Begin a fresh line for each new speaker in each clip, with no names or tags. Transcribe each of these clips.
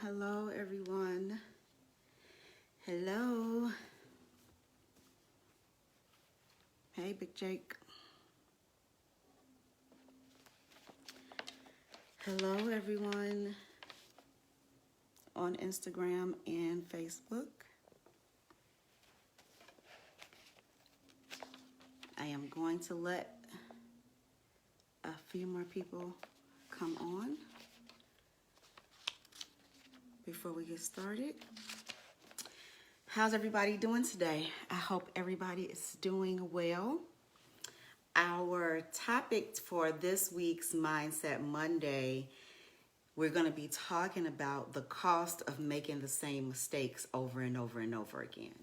Hello, everyone. Hello. Hey, Big Jake. Hello, everyone on Instagram and Facebook. I am going to let a few more people come on before we get started. How's everybody doing today? I hope everybody is doing well. Our topic for this week's Mindset Monday, we're going to be talking about the cost of making the same mistakes over and over and over again.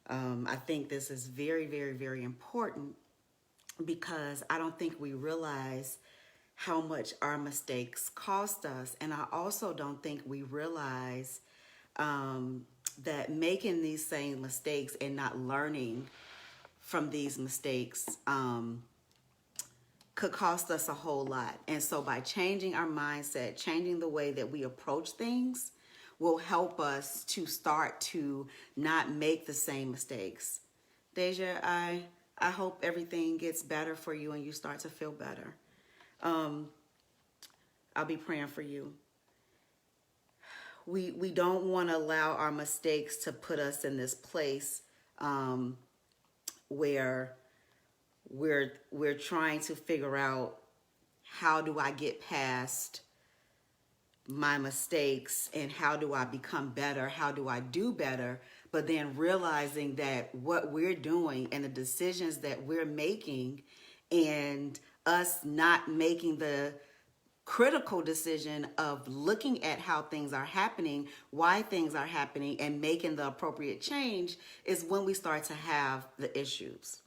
I think this is very, very, very important because I don't think we realize how much our mistakes cost us. And I also don't think we realize that making these same mistakes and not learning from these mistakes could cost us a whole lot. And so by changing our mindset, changing the way that we approach things will help us to start to not make the same mistakes. Deja, I hope everything gets better for you and you start to feel better. I'll be praying for you. We don't want to allow our mistakes to put us in this place where we're trying to figure out, how do I get past my mistakes and how do I become better? How do I do better? But then realizing that what we're doing and the decisions that we're making and us not making the critical decision of looking at how things are happening, why things are happening, and making the appropriate change is when we start to have the issues.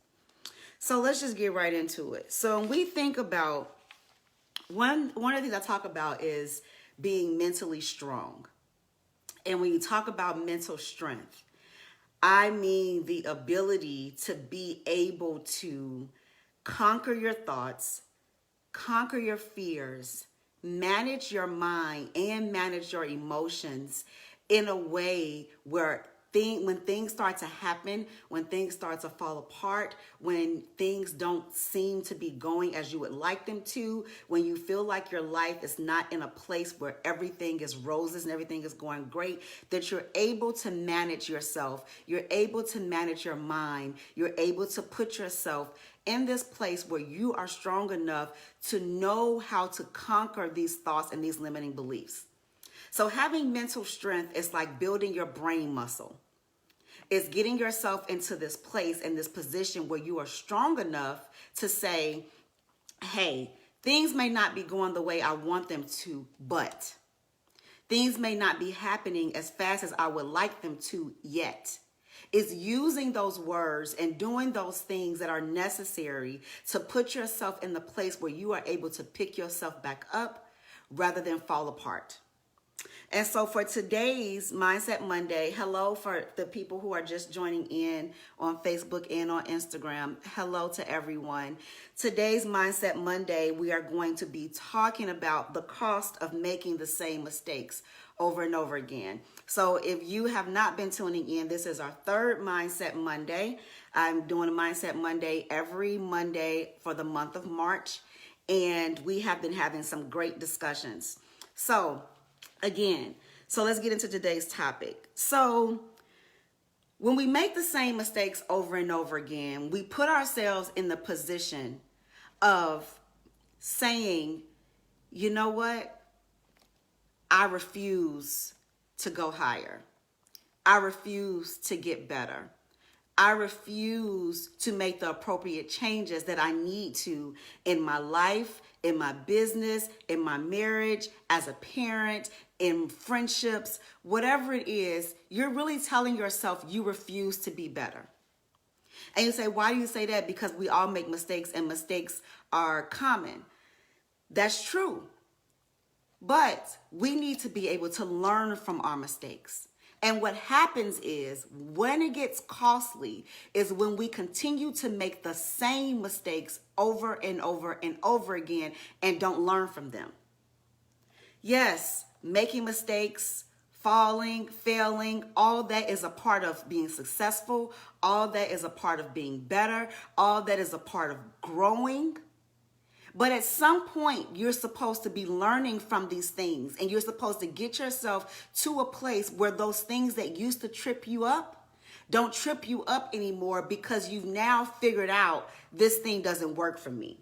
So let's just get right into it. So when we think about, one of the things I talk about is being mentally strong. And when you talk about mental strength, I mean the ability to be able to conquer your thoughts, conquer your fears, manage your mind and manage your emotions in a way where when things start to happen, when things start to fall apart, when things don't seem to be going as you would like them to, when you feel like your life is not in a place where everything is roses and everything is going great, that you're able to manage yourself, you're able to manage your mind, you're able to put yourself in this place where you are strong enough to know how to conquer these thoughts and these limiting beliefs. So having mental strength is like building your brain muscle. It's getting yourself into this place and this position where you are strong enough to say, hey, things may not be going the way I want them to, but things may not be happening as fast as I would like them to yet. It's using those words and doing those things that are necessary to put yourself in the place where you are able to pick yourself back up rather than fall apart. And so for today's Mindset Monday, hello for the people who are just joining in on Facebook and on Instagram. Hello to everyone. Today's Mindset Monday, we are going to be talking about the cost of making the same mistakes over and over again. So if you have not been tuning in, this is our third Mindset Monday. I'm doing a Mindset Monday every Monday for the month of March, and we have been having some great discussions. So let's get into today's topic. So when we make the same mistakes over and over again, we put ourselves in the position of saying, you know what? I refuse to go higher. I refuse to get better. I refuse to make the appropriate changes that I need to in my life, in my business, in my marriage, as a parent, in friendships, whatever it is, you're really telling yourself you refuse to be better. And you say, why do you say that? Because we all make mistakes and mistakes are common. That's true. But we need to be able to learn from our mistakes. And what happens is when it gets costly is when we continue to make the same mistakes over and over and over again and don't learn from them. Yes, making mistakes, falling, failing, all that is a part of being successful. All that is a part of being better. All that is a part of growing. But at some point, you're supposed to be learning from these things, and you're supposed to get yourself to a place where those things that used to trip you up don't trip you up anymore, because you've now figured out this thing doesn't work for me.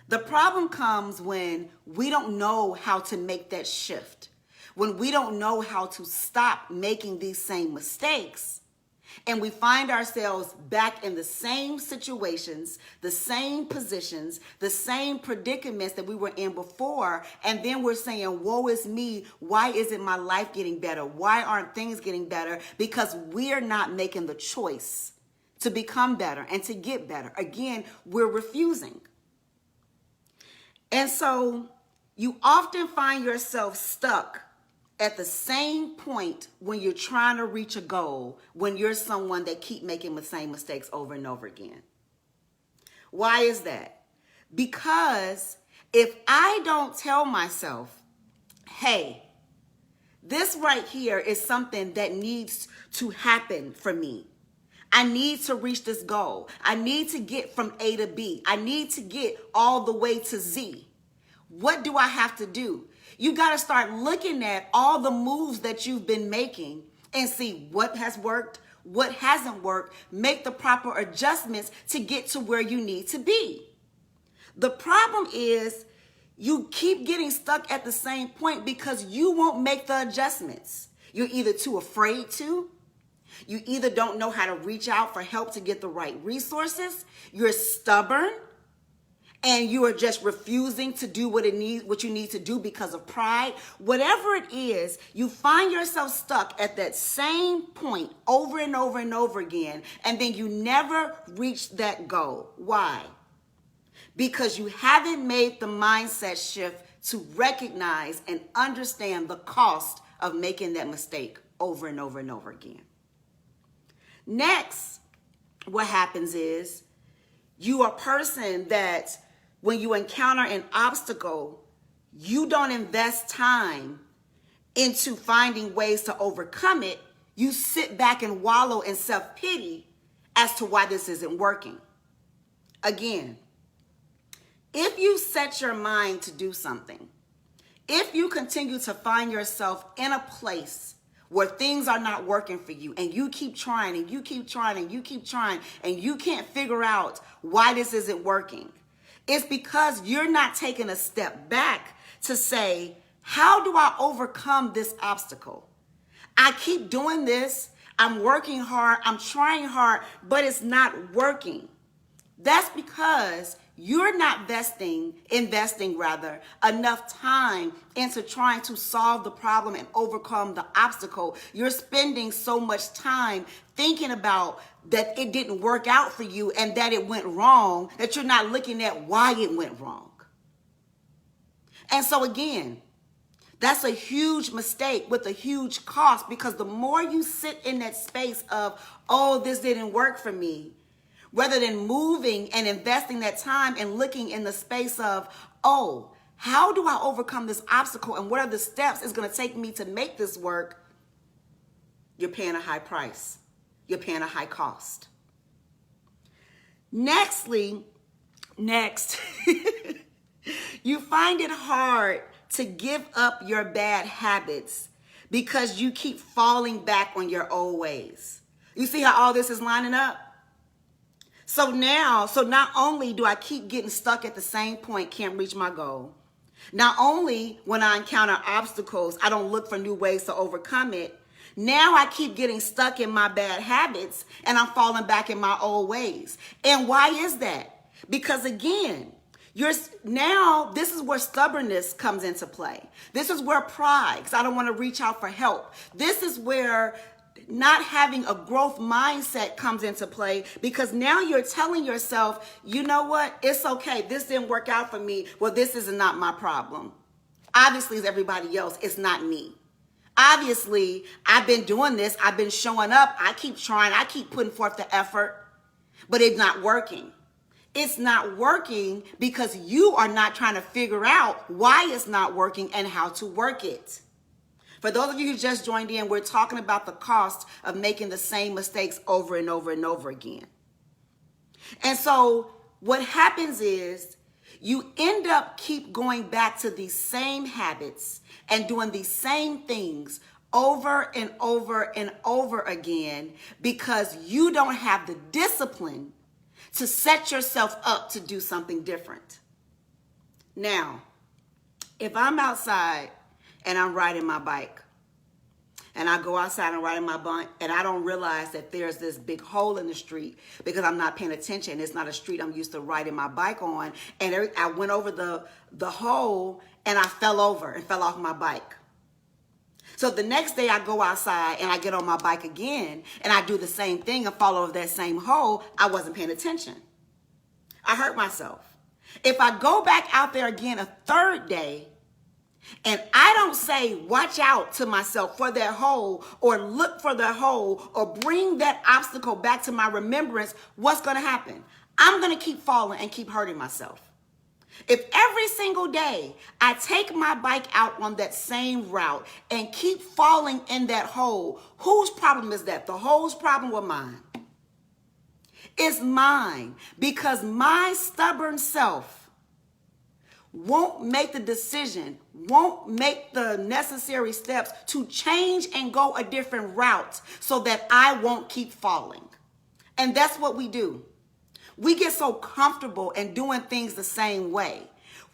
The problem comes when we don't know how to make that shift, when we don't know how to stop making these same mistakes, and we find ourselves back in the same situations, the same positions, the same predicaments that we were in before. And then we're saying, woe is me. Why isn't my life getting better? Why aren't things getting better? Because we're not making the choice to become better and to get better. Again, we're refusing. And so you often find yourself stuck at the same point when you're trying to reach a goal, when you're someone that keep making the same mistakes over and over again. Why is that? Because if I don't tell myself, hey, this right here is something that needs to happen for me. I need to reach this goal. I need to get from A to B. I need to get all the way to Z. What do I have to do? You got to start looking at all the moves that you've been making and see what has worked, what hasn't worked, make the proper adjustments to get to where you need to be. The problem is you keep getting stuck at the same point because you won't make the adjustments. You're either too afraid to, you either don't know how to reach out for help to get the right resources, you're stubborn, and you are just refusing to do what you need to do because of pride. Whatever it is, you find yourself stuck at that same point over and over and over again, and then you never reach that goal. Why? Because you haven't made the mindset shift to recognize and understand the cost of making that mistake over and over and over again. Next, what happens is you are a person that when you encounter an obstacle, you don't invest time into finding ways to overcome it. You sit back and wallow in self-pity as to why this isn't working. Again, if you set your mind to do something, if you continue to find yourself in a place where things are not working for you, and you keep trying and you keep trying and you keep trying, and you can't figure out why this isn't working, it's because you're not taking a step back to say, how do I overcome this obstacle? I keep doing this. I'm working hard. I'm trying hard, but it's not working. That's because you're not investing enough time into trying to solve the problem and overcome the obstacle. You're spending so much time thinking about that it didn't work out for you and that it went wrong, that you're not looking at why it went wrong. And so again, that's a huge mistake with a huge cost, because the more you sit in that space of, oh, this didn't work for me, rather than moving and investing that time and looking in the space of, oh, how do I overcome this obstacle and what are the steps it's going to take me to make this work, you're paying a high price. You're paying a high cost. Next, you find it hard to give up your bad habits because you keep falling back on your old ways. You see how all this is lining up? So not only do I keep getting stuck at the same point, can't reach my goal, not only when I encounter obstacles, I don't look for new ways to overcome it, now I keep getting stuck in my bad habits and I'm falling back in my old ways. And why is that? Because again, this is where stubbornness comes into play. This is where pride, because I don't want to reach out for help. This is where not having a growth mindset comes into play, because now you're telling yourself, you know what? It's okay. This didn't work out for me. Well, this is not my problem. Obviously, it's everybody else. It's not me. Obviously, I've been doing this. I've been showing up. I keep trying. I keep putting forth the effort, but it's not working. It's not working because you are not trying to figure out why it's not working and how to work it. For those of you who just joined in, we're talking about the cost of making the same mistakes over and over and over again. And so what happens is you end up keep going back to these same habits and doing these same things over and over and over again because you don't have the discipline to set yourself up to do something different. Now, if I'm outside and I'm riding my bike, and I go outside and ride my bike, and I don't realize that there's this big hole in the street because I'm not paying attention. It's not a street I'm used to riding my bike on. And I went over the hole, and I fell over and fell off my bike. So the next day I go outside and I get on my bike again, and I do the same thing and fall over that same hole. I wasn't paying attention. I hurt myself. If I go back out there again a third day, and I don't say, watch out to myself for that hole or look for that hole or bring that obstacle back to my remembrance, what's going to happen? I'm going to keep falling and keep hurting myself. If every single day I take my bike out on that same route and keep falling in that hole, whose problem is that? The hole's problem or mine? It's mine, because my stubborn self won't make the decision, won't make the necessary steps to change and go a different route so that I won't keep falling. And that's what we do. We get so comfortable in doing things the same way.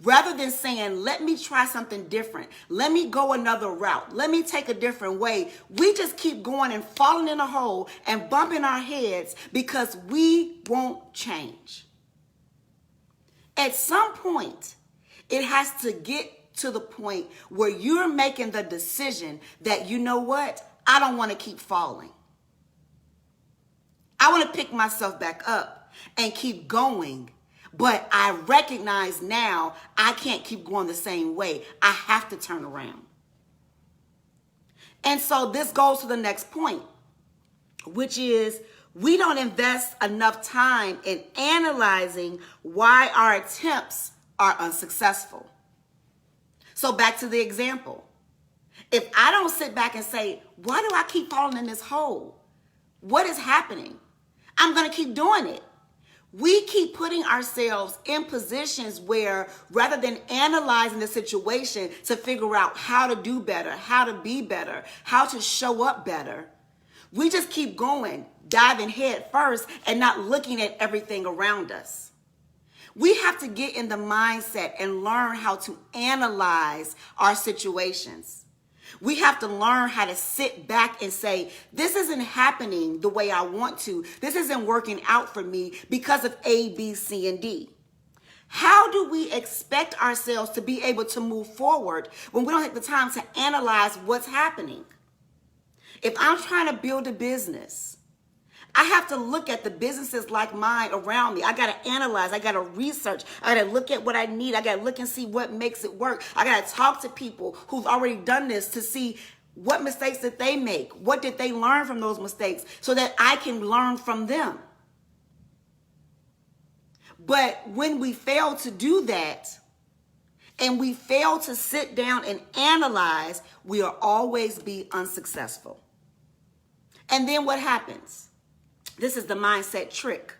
Rather than saying, let me try something different. Let me go another route. Let me take a different way. We just keep going and falling in a hole and bumping our heads because we won't change. At some point, it has to get to the point where you're making the decision that, you know what? I don't want to keep falling. I want to pick myself back up and keep going. But I recognize now I can't keep going the same way. I have to turn around. And so this goes to the next point, which is we don't invest enough time in analyzing why our attempts are unsuccessful. So back to the example. If I don't sit back and say, why do I keep falling in this hole? What is happening? I'm going to keep doing it. We keep putting ourselves in positions where, rather than analyzing the situation to figure out how to do better, how to be better, how to show up better, we just keep going, diving head first and not looking at everything around us. We have to get in the mindset and learn how to analyze our situations. We have to learn how to sit back and say, this isn't happening the way I want to. This isn't working out for me because of A, B, C, and D. How do we expect ourselves to be able to move forward when we don't have the time to analyze what's happening? If I'm trying to build a business, I have to look at the businesses like mine around me. I got to analyze. I got to research. I got to look at what I need. I got to look and see what makes it work. I got to talk to people who've already done this to see what mistakes did they make. What did they learn from those mistakes so that I can learn from them. But when we fail to do that and we fail to sit down and analyze, we will always be unsuccessful. And then what happens? This is the mindset trick.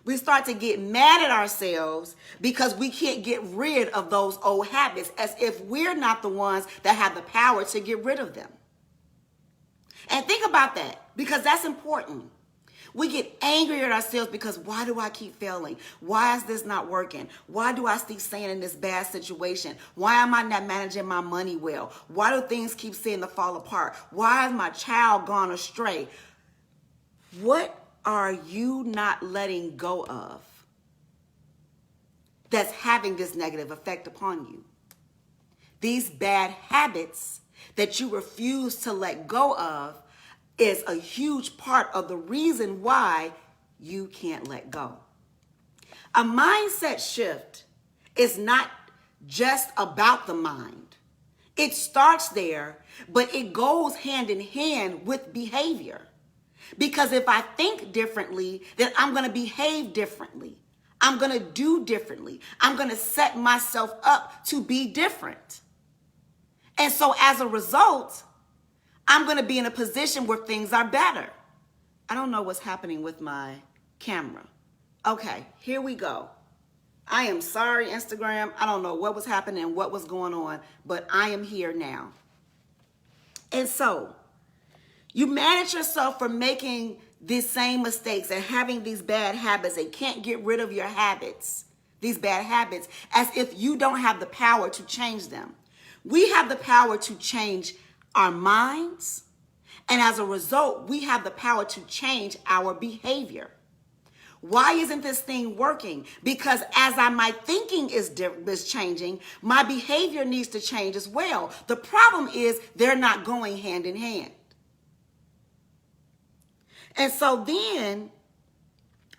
We start to get mad at ourselves because we can't get rid of those old habits, as if we're not the ones that have the power to get rid of them. And think about that, because that's important. We get angry at ourselves because, why do I keep failing? Why is this not working? Why do I keep staying in this bad situation? Why am I not managing my money well? Why do things keep seeming to fall apart? Why has my child gone astray? What are you not letting go of that's having this negative effect upon you? These bad habits that you refuse to let go of is a huge part of the reason why you can't let go. A mindset shift is not just about the mind. It starts there, but it goes hand in hand with behavior. Because if I think differently, then I'm going to behave differently. I'm going to do differently. I'm going to set myself up to be different. And so as a result, I'm going to be in a position where things are better. I don't know what's happening with my camera. Okay, here we go. I am sorry, Instagram. I don't know what was happening, what was going on, but I am here now. And so you manage yourself from making these same mistakes and having these bad habits and can't get rid of your habits, these bad habits, as if you don't have the power to change them. We have the power to change our minds, and as a result, we have the power to change our behavior. Why isn't this thing working? Because as my thinking is changing, my behavior needs to change as well. The problem is they're not going hand in hand. And so then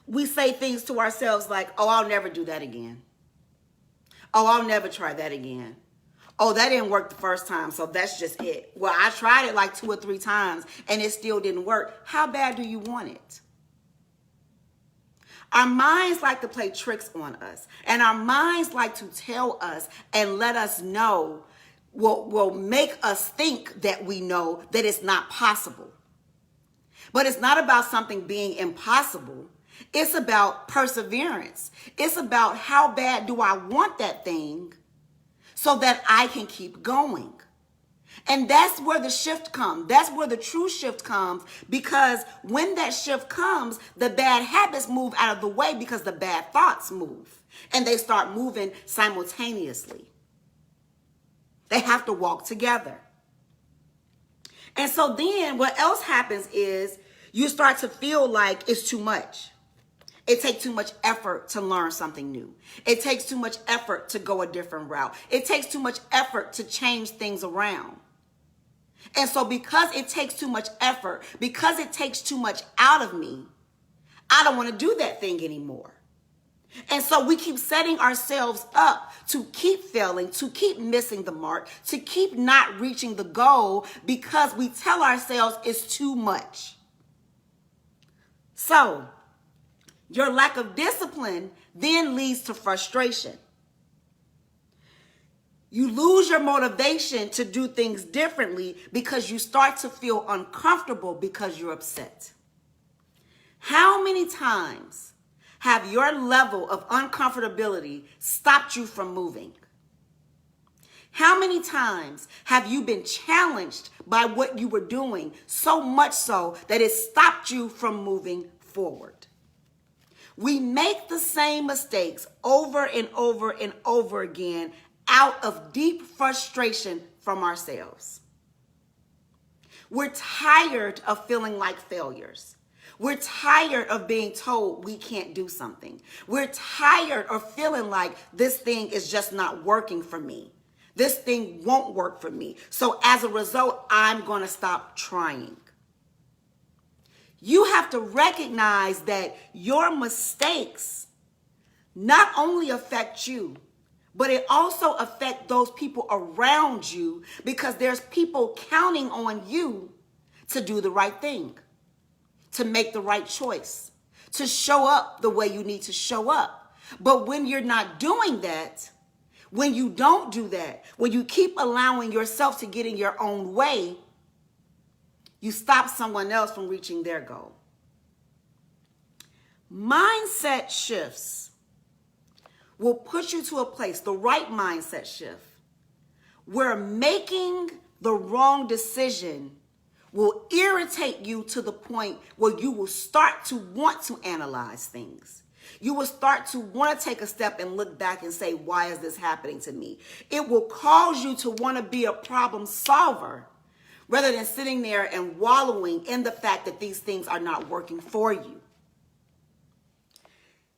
we say things to ourselves like, oh, I'll never do that again. Oh, I'll never try that again. Oh, that didn't work the first time, so that's just it. Well, I tried it like 2 or 3 times and it still didn't work. How bad do you want it? Our minds like to play tricks on us, and our minds like to tell us and let us know, will make us think that we know that it's not possible. But it's not about something being impossible. It's about perseverance. It's about how bad do I want that thing so that I can keep going. And that's where the shift comes. That's where the true shift comes, because when that shift comes, the bad habits move out of the way because the bad thoughts move, and they start moving simultaneously. They have to walk together. And so then what else happens is you start to feel like it's too much. It takes too much effort to learn something new. It takes too much effort to go a different route. It takes too much effort to change things around. And so because it takes too much effort, because it takes too much out of me, I don't want to do that thing anymore. And so we keep setting ourselves up to keep failing, to keep missing the mark, to keep not reaching the goal because we tell ourselves it's too much. So your lack of discipline then leads to frustration. You lose your motivation to do things differently because you start to feel uncomfortable because you're upset. How many times have your level of uncomfortability stopped you from moving? How many times have you been challenged by what you were doing so much so that it stopped you from moving forward? We make the same mistakes over and over and over again out of deep frustration from ourselves. We're tired of feeling like failures. We're tired of being told we can't do something. We're tired of feeling like this thing is just not working for me. This thing won't work for me. So as a result, I'm going to stop trying. You have to recognize that your mistakes not only affect you, but it also affects those people around you, because there's people counting on you to do the right thing, to make the right choice, to show up the way you need to show up. But when you're not doing that, when you don't do that, when you keep allowing yourself to get in your own way, you stop someone else from reaching their goal. Mindset shifts will put you to a place, the right mindset shift, where making the wrong decision will irritate you to the point where you will start to want to analyze things. You will start to want to take a step and look back and say, why is this happening to me? It will cause you to want to be a problem solver rather than sitting there and wallowing in the fact that these things are not working for you.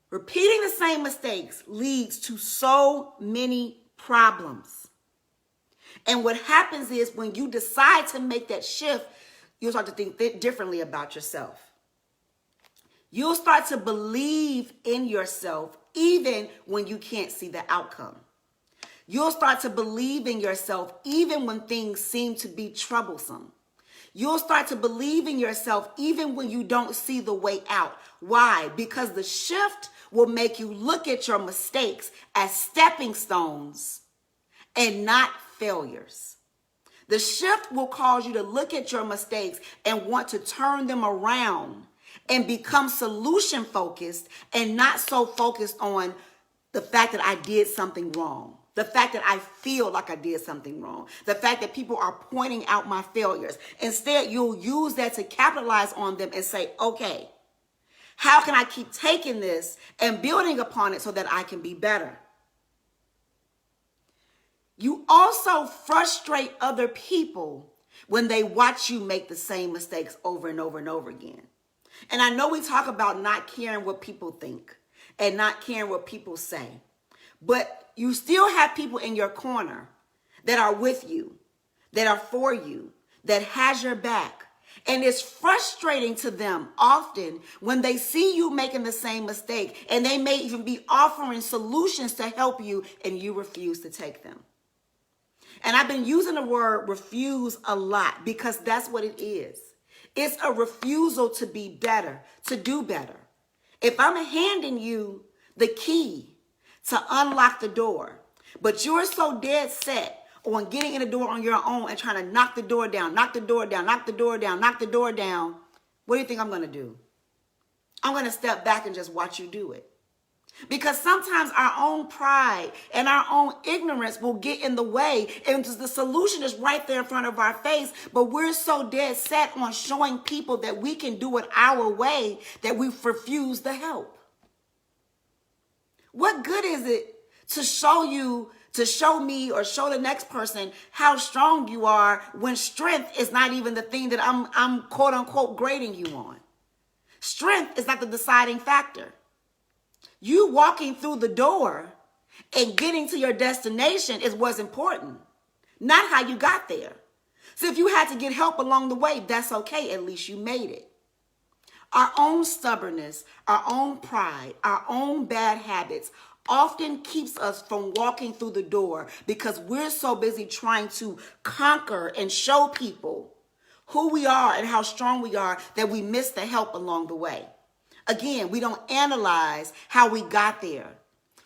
Repeating the same mistakes leads to so many problems. And what happens is when you decide to make that shift, you'll start to think differently about yourself. You'll start to believe in yourself even when you can't see the outcome. You'll start to believe in yourself even when things seem to be troublesome. You'll start to believe in yourself even when you don't see the way out. Why? Because the shift will make you look at your mistakes as stepping stones and not failures. The shift will cause you to look at your mistakes and want to turn them around and become solution focused and not so focused on the fact that I did something wrong. The fact that I feel like I did something wrong. The fact that people are pointing out my failures. Instead, you'll use that to capitalize on them and say, okay, how can I keep taking this and building upon it so that I can be better? You also frustrate other people when they watch you make the same mistakes over and over and over again. And I know we talk about not caring what people think and not caring what people say, but you still have people in your corner that are with you, that are for you, that has your back. And it's frustrating to them often when they see you making the same mistake, and they may even be offering solutions to help you and you refuse to take them. And I've been using the word refuse a lot because that's what it is. It's a refusal to be better, to do better. If I'm handing you the key to unlock the door, but you're so dead set on getting in the door on your own and trying to knock the door down, knock the door down, knock the door down, knock the door down, what do you think I'm going to do? I'm going to step back and just watch you do it. Because sometimes our own pride and our own ignorance will get in the way, and the solution is right there in front of our face, but we're so dead set on showing people that we can do it our way that we refuse the help. What good is it to show you, to show me or show the next person how strong you are when strength is not even the thing that I'm quote unquote grading you on? Strength is not the deciding factor. You walking through the door and getting to your destination is what's important, not how you got there. So if you had to get help along the way, that's okay. At least you made it. Our own stubbornness, our own pride, our own bad habits often keeps us from walking through the door because we're so busy trying to conquer and show people who we are and how strong we are that we miss the help along the way. Again, we don't analyze how we got there.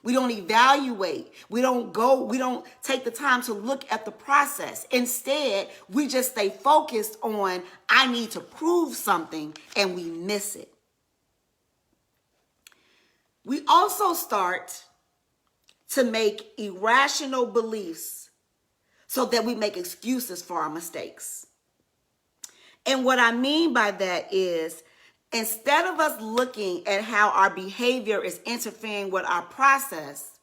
We don't evaluate. We don't take the time to look at the process. Instead, we just stay focused on, I need to prove something, and we miss it. We also start to make irrational beliefs so that we make excuses for our mistakes. And what I mean by that is, instead of us looking at how our behavior is interfering with our progress,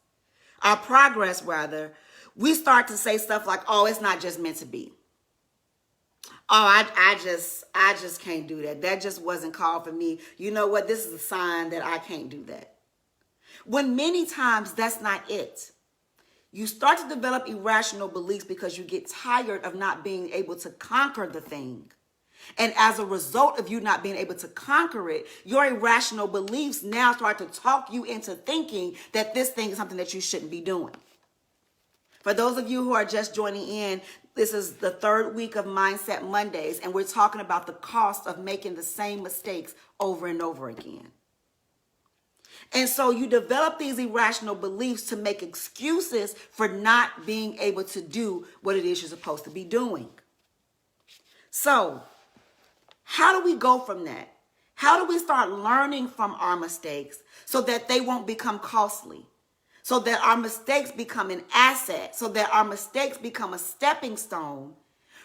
we start to say stuff like, oh, it's not just meant to be. Oh, I just can't do that. That just wasn't called for me. You know what? This is a sign that I can't do that. When many times that's not it. You start to develop irrational beliefs because you get tired of not being able to conquer the thing. And as a result of you not being able to conquer it, your irrational beliefs now start to talk you into thinking that this thing is something that you shouldn't be doing. For those of you who are just joining in, this is the third week of Mindset Mondays, and we're talking about the cost of making the same mistakes over and over again. And so you develop these irrational beliefs to make excuses for not being able to do what it is you're supposed to be doing. So, how do we go from that? How do we start learning from our mistakes so that they won't become costly? So that our mistakes become an asset, so that our mistakes become a stepping stone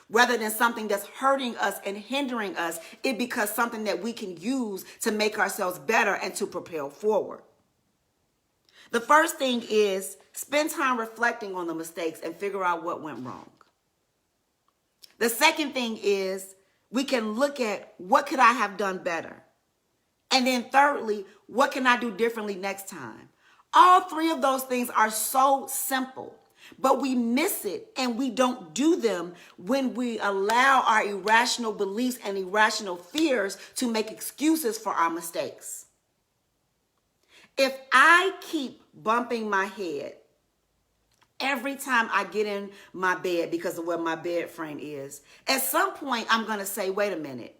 rather than something that's hurting us and hindering us. It becomes something that we can use to make ourselves better and to propel forward. The first thing is spend time reflecting on the mistakes and figure out what went wrong. The second thing is we can look at what could I have done better? And then thirdly, what can I do differently next time? All three of those things are so simple, but we miss it and we don't do them when we allow our irrational beliefs and irrational fears to make excuses for our mistakes. If I keep bumping my head every time I get in my bed because of where my bed frame is, at some point I'm going to say, wait a minute,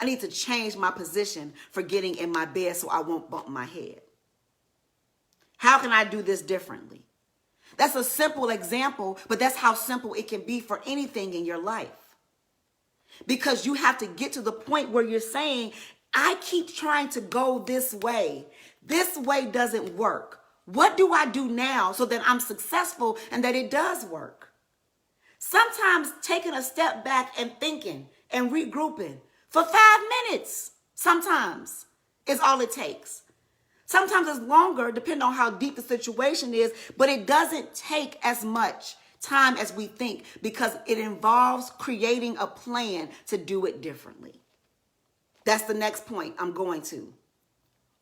I need to change my position for getting in my bed so I won't bump my head. How can I do this differently? That's a simple example, but that's how simple it can be for anything in your life. Because you have to get to the point where you're saying, I keep trying to go this way. This way doesn't work. What do I do now so that I'm successful and that it does work? Sometimes taking a step back and thinking and regrouping for 5 minutes, sometimes is all it takes. Sometimes it's longer, depending on how deep the situation is, but it doesn't take as much time as we think because it involves creating a plan to do it differently. That's the next point I'm going to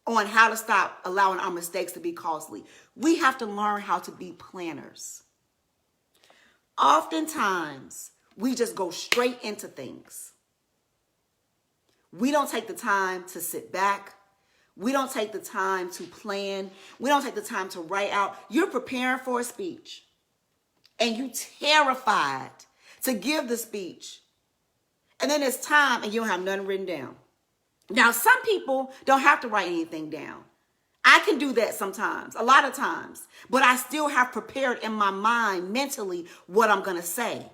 on how to stop allowing our mistakes to be costly. We have to learn how to be planners. Oftentimes, we just go straight into things. We don't take the time to sit back. We don't take the time to plan. We don't take the time to write out. You're preparing for a speech and you're terrified to give the speech. And then it's time and you don't have nothing written down. Now, some people don't have to write anything down. I can do that sometimes, a lot of times, but I still have prepared in my mind mentally what I'm going to say.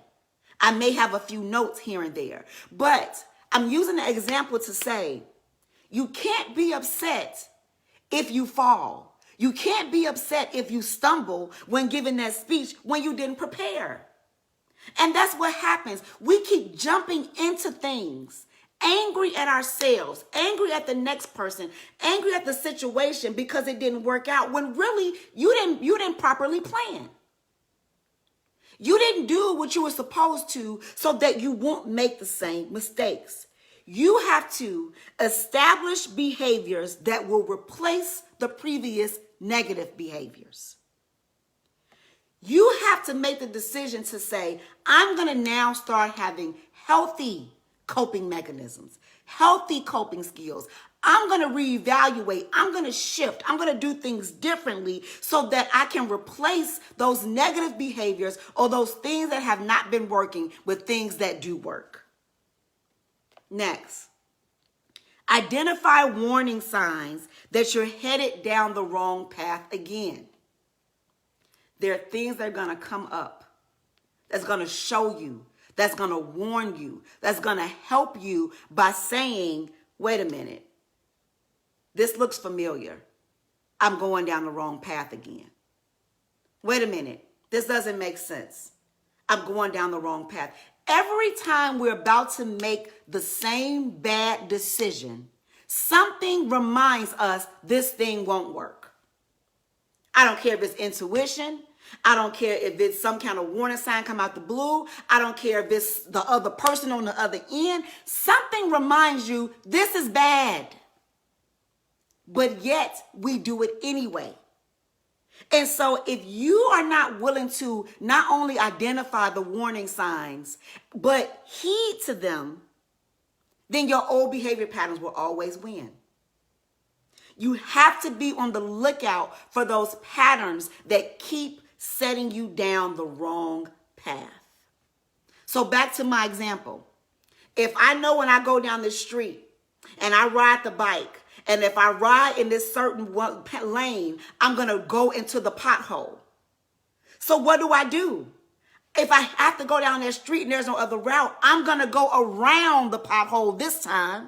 I may have a few notes here and there, but I'm using the example to say, you can't be upset if you fall. You can't be upset if you stumble when giving that speech when you didn't prepare. And that's what happens. We keep jumping into things, angry at ourselves, angry at the next person, angry at the situation because it didn't work out when really you didn't properly plan. You didn't do what you were supposed to so that you won't make the same mistakes. You have to establish behaviors that will replace the previous negative behaviors. You have to make the decision to say, I'm going to now start having healthy coping mechanisms, healthy coping skills. I'm going to reevaluate. I'm going to shift. I'm going to do things differently so that I can replace those negative behaviors or those things that have not been working with things that do work. Next, identify warning signs that you're headed down the wrong path again. There are things that are going to come up that's going to show you, that's going to warn you, that's going to help you by saying, wait a minute, this looks familiar. I'm going down the wrong path again. Wait a minute, this doesn't make sense. I'm going down the wrong path. Every time we're about to make the same bad decision, something reminds us this thing won't work. I don't care if it's intuition. I don't care if it's some kind of warning sign come out the blue. I don't care if it's the other person on the other end. Something reminds you this is bad. But yet we do it anyway. And so if you are not willing to not only identify the warning signs, but heed to them, then your old behavior patterns will always win. You have to be on the lookout for those patterns that keep setting you down the wrong path. So back to my example. If I know when I go down the street and I ride the bike, and if I ride in this certain lane, I'm going to go into the pothole. So what do? If I have to go down that street and there's no other route, I'm going to go around the pothole this time.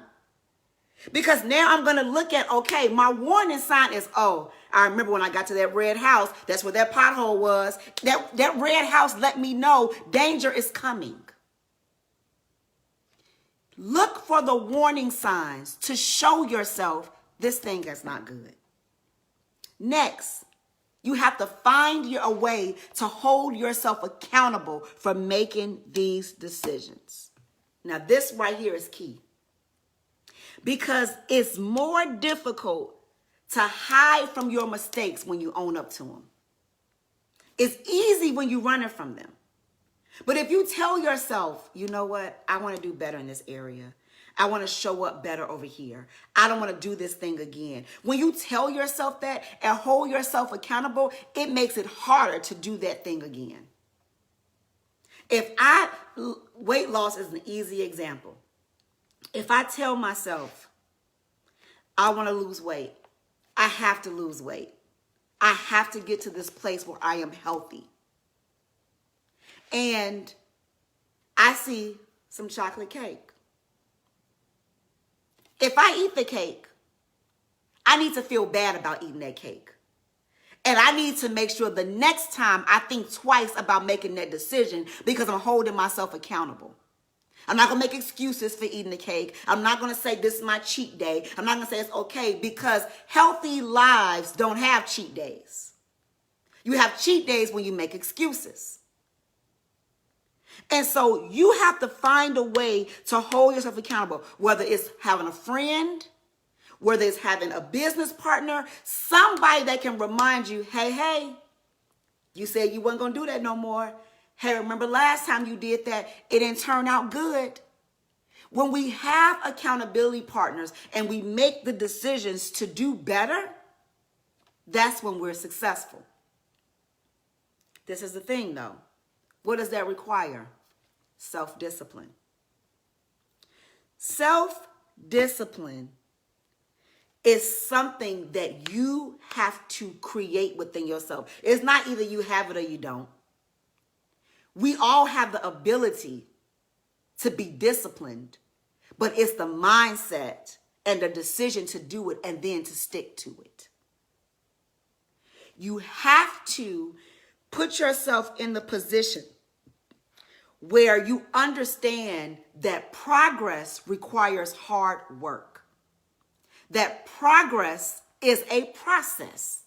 Because now I'm going to look at, okay, my warning sign is, oh, I remember when I got to that red house, that's where that pothole was. That red house let me know danger is coming. Look for the warning signs to show yourself this thing is not good. Next, you have to find a way to hold yourself accountable for making these decisions. Now, this right here is key because it's more difficult to hide from your mistakes when you own up to them. It's easy when you're running from them. But if you tell yourself, you know what, I want to do better in this area. I want to show up better over here. I don't want to do this thing again. When you tell yourself that and hold yourself accountable, it makes it harder to do that thing again. Weight loss is an easy example. If I tell myself, I want to lose weight, I have to lose weight. I have to get to this place where I am healthy. And I see some chocolate cake. If I eat the cake, I need to feel bad about eating that cake. And I need to make sure the next time I think twice about making that decision because I'm holding myself accountable. I'm not going to make excuses for eating the cake. I'm not going to say this is my cheat day. I'm not going to say it's okay because healthy lives don't have cheat days. You have cheat days when you make excuses. And so you have to find a way to hold yourself accountable, whether it's having a friend, whether it's having a business partner, somebody that can remind you, hey, you said you weren't going to do that no more. Hey, remember last time you did that, it didn't turn out good. When we have accountability partners and we make the decisions to do better, that's when we're successful. This is the thing though. What does that require? Self-discipline. Self-discipline is something that you have to create within yourself. It's not either you have it or you don't. We all have the ability to be disciplined, but it's the mindset and the decision to do it and then to stick to it. You have to put yourself in the position where you understand that progress requires hard work, that progress is a process.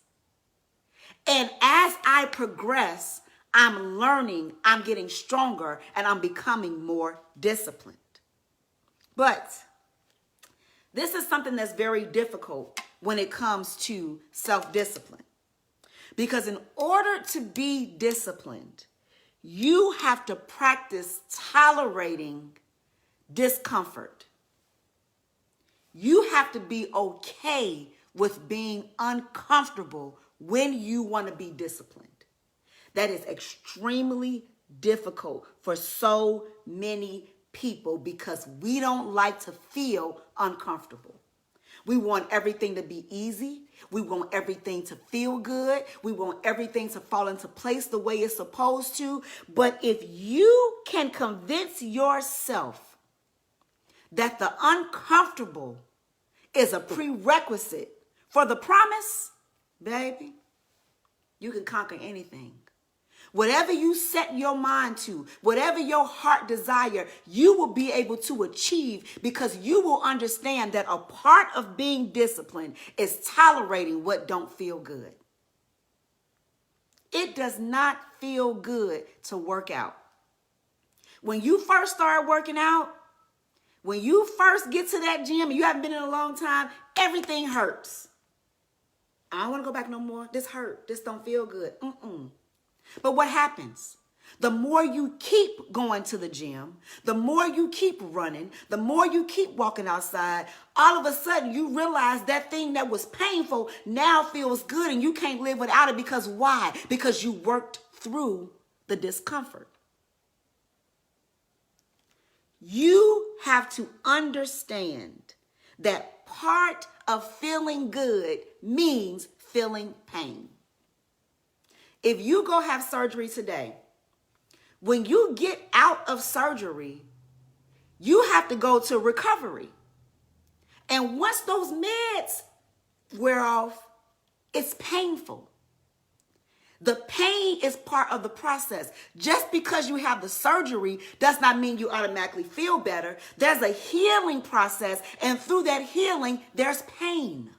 And as I progress, I'm learning, I'm getting stronger, and I'm becoming more disciplined. But this is something that's very difficult when it comes to self-discipline. Because in order to be disciplined, you have to practice tolerating discomfort. You have to be okay with being uncomfortable when you want to be disciplined. That is extremely difficult for so many people because we don't like to feel uncomfortable. We want everything to be easy. We want everything to feel good. We want everything to fall into place the way it's supposed to. But if you can convince yourself that the uncomfortable is a prerequisite for the promise, baby, you can conquer anything. Whatever you set your mind to, whatever your heart desire, you will be able to achieve because you will understand that a part of being disciplined is tolerating what don't feel good. It does not feel good to work out. When you first start working out, when you first get to that gym and you haven't been in a long time, everything hurts. I don't want to go back no more. This hurt. This don't feel good. But what happens? The more you keep going to the gym, the more you keep running, the more you keep walking outside, all of a sudden you realize that thing that was painful now feels good and you can't live without it because why? Because you worked through the discomfort. You have to understand that part of feeling good means feeling pain. If you go have surgery today, when you get out of surgery, you have to go to recovery. And once those meds wear off, it's painful. The pain is part of the process. Just because you have the surgery does not mean you automatically feel better. There's a healing process, and through that healing, there's pain.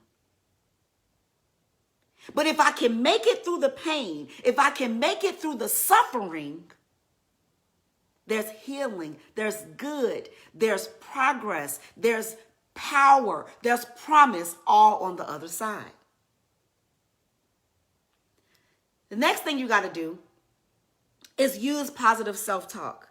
But if I can make it through the pain, if I can make it through the suffering, there's healing, there's good, there's progress, there's power, there's promise all on the other side. The next thing you got to do is use positive self-talk.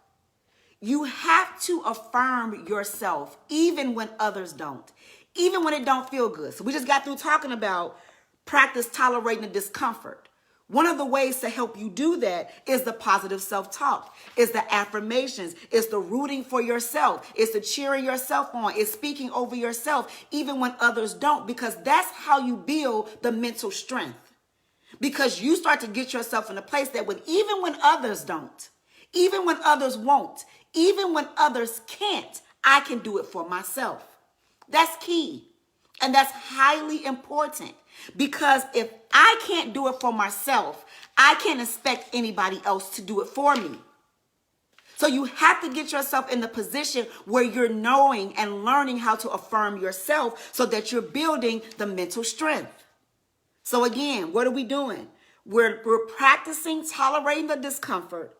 You have to affirm yourself even when others don't, even when it don't feel good. So we just got through talking about practice tolerating the discomfort. One of the ways to help you do that is the positive self-talk, is the affirmations, is the rooting for yourself, is the cheering yourself on, is speaking over yourself even when others don't, because that's how you build the mental strength. Because you start to get yourself in a place that even when others don't, even when others won't, even when others can't, I can do it for myself. That's key. And that's highly important, because if I can't do it for myself, I can't expect anybody else to do it for me. So you have to get yourself in the position where you're knowing and learning how to affirm yourself so that you're building the mental strength. So again, what are we doing? We're practicing tolerating the discomfort.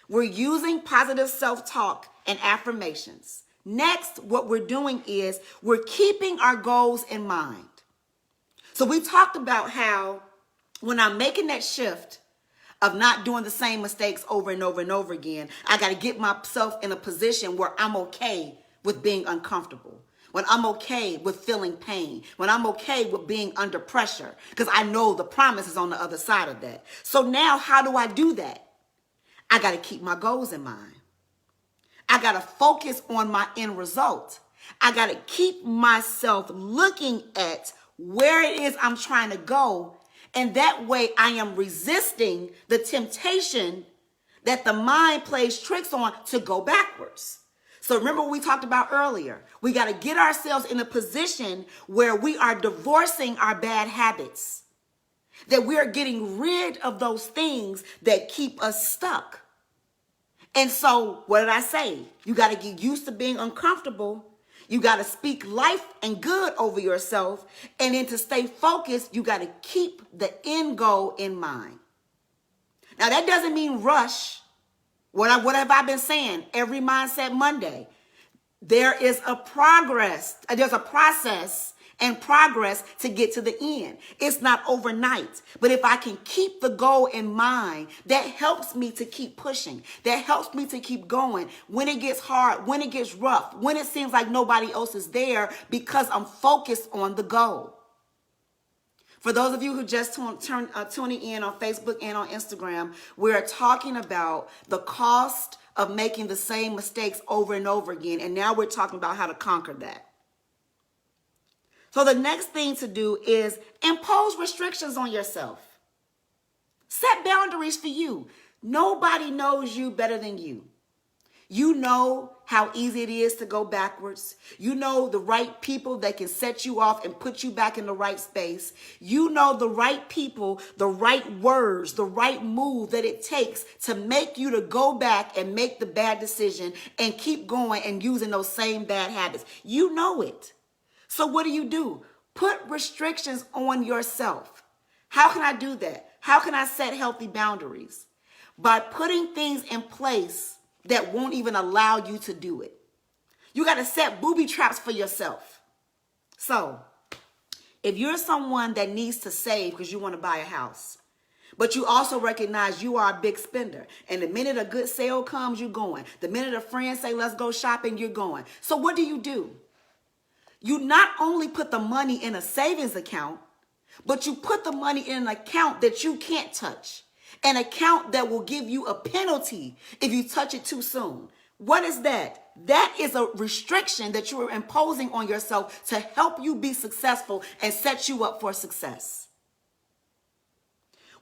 We're using positive self-talk and affirmations. Next, what we're doing is we're keeping our goals in mind. So we talked about how when I'm making that shift of not doing the same mistakes over and over and over again, I got to get myself in a position where I'm okay with being uncomfortable, when I'm okay with feeling pain, when I'm okay with being under pressure, because I know the promise is on the other side of that. So now how do I do that? I got to keep my goals in mind. I got to focus on my end result. I got to keep myself looking at where it is I'm trying to go. And that way I am resisting the temptation that the mind plays tricks on to go backwards. So remember what we talked about earlier. We got to get ourselves in a position where we are divorcing our bad habits, that we are getting rid of those things that keep us stuck. And so, what did I say? You got to get used to being uncomfortable. You got to speak life and good over yourself. And then to stay focused, you got to keep the end goal in mind. Now, that doesn't mean rush. What have I been saying every Mindset Monday? There is a progress. There's a process and progress to get to the end. It's not overnight. But if I can keep the goal in mind, that helps me to keep pushing. That helps me to keep going when it gets hard, when it gets rough, when it seems like nobody else is there, because I'm focused on the goal. For those of you who just tuning in on Facebook and on Instagram, we're talking about the cost of making the same mistakes over and over again. And now we're talking about how to conquer that. So the next thing to do is impose restrictions on yourself. Set boundaries for you. Nobody knows you better than you. You know how easy it is to go backwards. You know the right people that can set you off and put you back in the right space. You know the right people, the right words, the right move that it takes to make you to go back and make the bad decision and keep going and using those same bad habits. You know it. So what do? Put restrictions on yourself. How can I do that? How can I set healthy boundaries? By putting things in place that won't even allow you to do it. You got to set booby traps for yourself. So if you're someone that needs to save because you want to buy a house, but you also recognize you are a big spender, and the minute a good sale comes, you're going. The minute a friend say, let's go shopping, you're going. So what do? You not only put the money in a savings account, but you put the money in an account that you can't touch. An account that will give you a penalty if you touch it too soon. What is that? That is a restriction that you are imposing on yourself to help you be successful and set you up for success.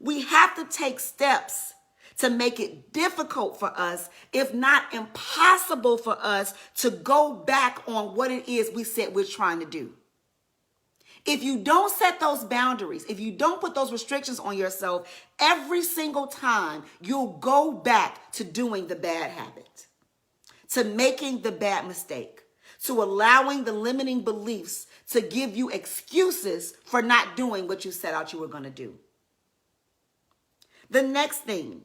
We have to take steps to make it difficult for us, if not impossible for us, to go back on what it is we said we're trying to do. If you don't set those boundaries, if you don't put those restrictions on yourself, every single time you'll go back to doing the bad habit, to making the bad mistake, to allowing the limiting beliefs to give you excuses for not doing what you set out you were going to do. The next thing,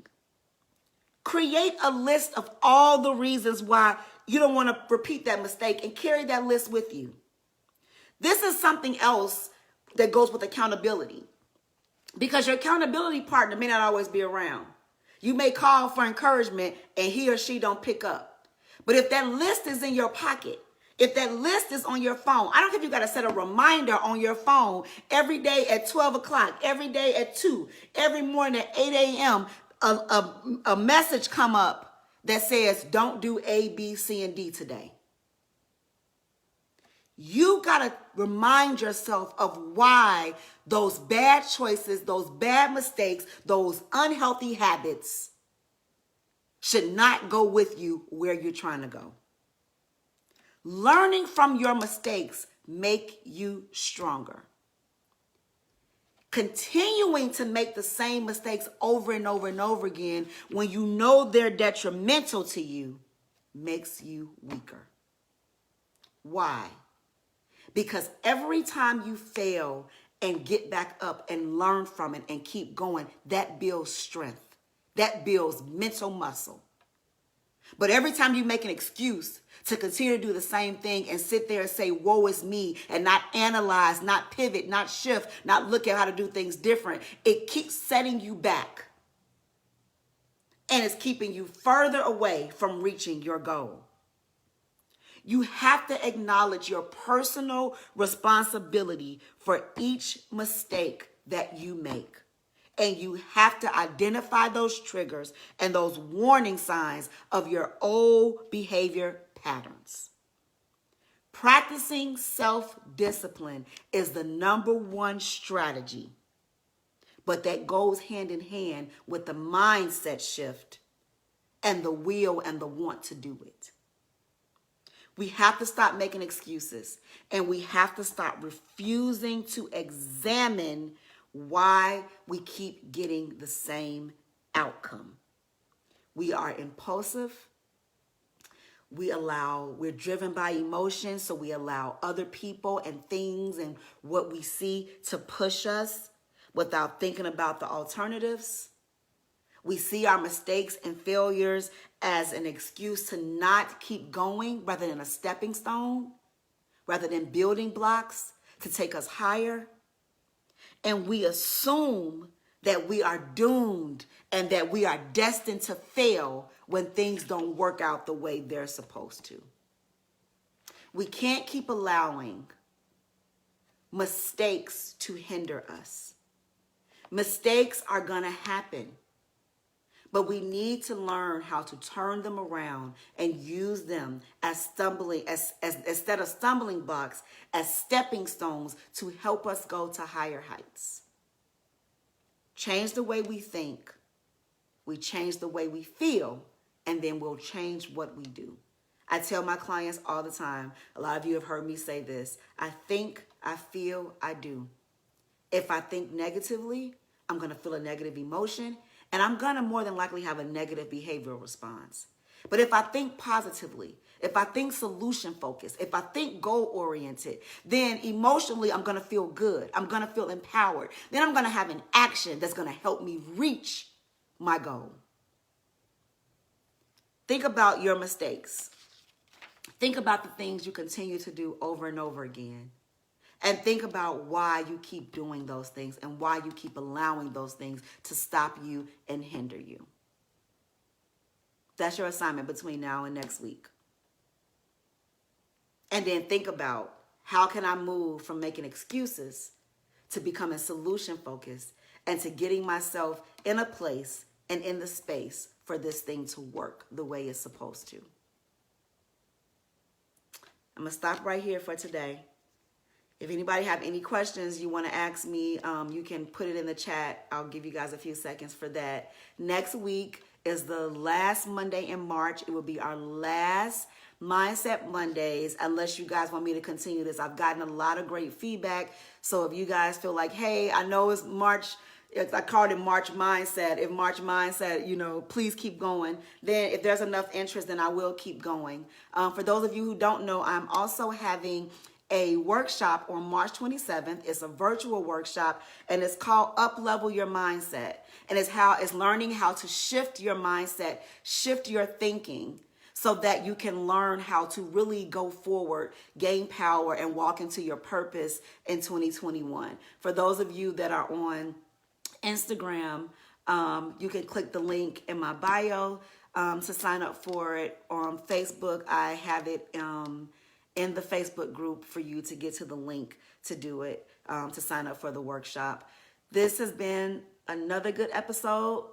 create a list of all the reasons why you don't want to repeat that mistake and carry that list with you. This is something else that goes with accountability, because your accountability partner may not always be around. You may call for encouragement and he or she don't pick up. But if that list is in your pocket, if that list is on your phone, I don't care if you got to set a reminder on your phone every day at 12 o'clock, every day at 2, every morning at 8 a.m., a message come up that says, don't do A, B, C, and D today. You got to remind yourself of why those bad choices, those bad mistakes, those unhealthy habits should not go with you where you're trying to go. Learning from your mistakes make you stronger. Continuing to make the same mistakes over and over and over again when you know they're detrimental to you makes you weaker. Why? Because every time you fail and get back up and learn from it and keep going, that builds strength. That builds mental muscle. But every time you make an excuse to continue to do the same thing and sit there and say, woe is me, and not analyze, not pivot, not shift, not look at how to do things different, it keeps setting you back. And it's keeping you further away from reaching your goal. You have to acknowledge your personal responsibility for each mistake that you make. And you have to identify those triggers and those warning signs of your old behavior patterns. Practicing self-discipline is the #1 strategy, but that goes hand in hand with the mindset shift and the will and the want to do it. We have to stop making excuses, and we have to stop refusing to examine why we keep getting the same outcome. We are impulsive. We're driven by emotion, so we allow other people and things and what we see to push us without thinking about the alternatives. We see our mistakes and failures as an excuse to not keep going rather than a stepping stone, rather than building blocks to take us higher. And we assume that we are doomed and that we are destined to fail when things don't work out the way they're supposed to. We can't keep allowing mistakes to hinder us. Mistakes are going to happen. But we need to learn how to turn them around and use them as instead of stumbling blocks, as stepping stones to help us go to higher heights. Change the way we think, we change the way we feel, and then we'll change what we do. I tell my clients all the time, a lot of you have heard me say this, I think, I feel, I do. If I think negatively, I'm going to feel a negative emotion, and I'm going to more than likely have a negative behavioral response. But if I think positively, if I think solution focused, if I think goal oriented, then emotionally I'm going to feel good. I'm going to feel empowered. Then I'm going to have an action that's going to help me reach my goal. Think about your mistakes. Think about the things you continue to do over and over again. And think about why you keep doing those things and why you keep allowing those things to stop you and hinder you. That's your assignment between now and next week. And then think about, how can I move from making excuses to becoming solution focused and to getting myself in a place and in the space for this thing to work the way it's supposed to. I'm going to stop right here for today. If anybody have any questions you want to ask me, you can put it in the chat. I'll give you guys a few seconds for that. Next week is the last Monday in March. It will be our last Mindset Mondays, unless you guys want me to continue this. I've gotten a lot of great feedback. So if you guys feel like, hey, I know it's March, I called it March Mindset. If March Mindset, please keep going. Then if there's enough interest, then I will keep going. For those of you who don't know, I'm also having a workshop on March 27th. It's a virtual workshop, and it's called Up Level Your Mindset. And it's learning how to shift your mindset, shift your thinking, so that you can learn how to really go forward, gain power, and walk into your purpose in 2021. For those of you that are on Instagram, you can click the link in my bio to sign up for it. On Facebook, I have it in the Facebook group for you to get to the link to do it, to sign up for the workshop. This has been another good episode.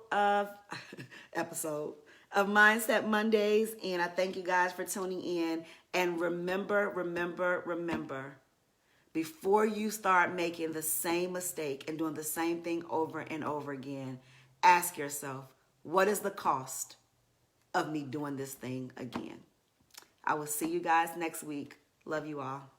of Mindset Mondays. And I thank you guys for tuning in. And remember, before you start making the same mistake and doing the same thing over and over again, ask yourself, what is the cost of me doing this thing again? I will see you guys next week. Love you all.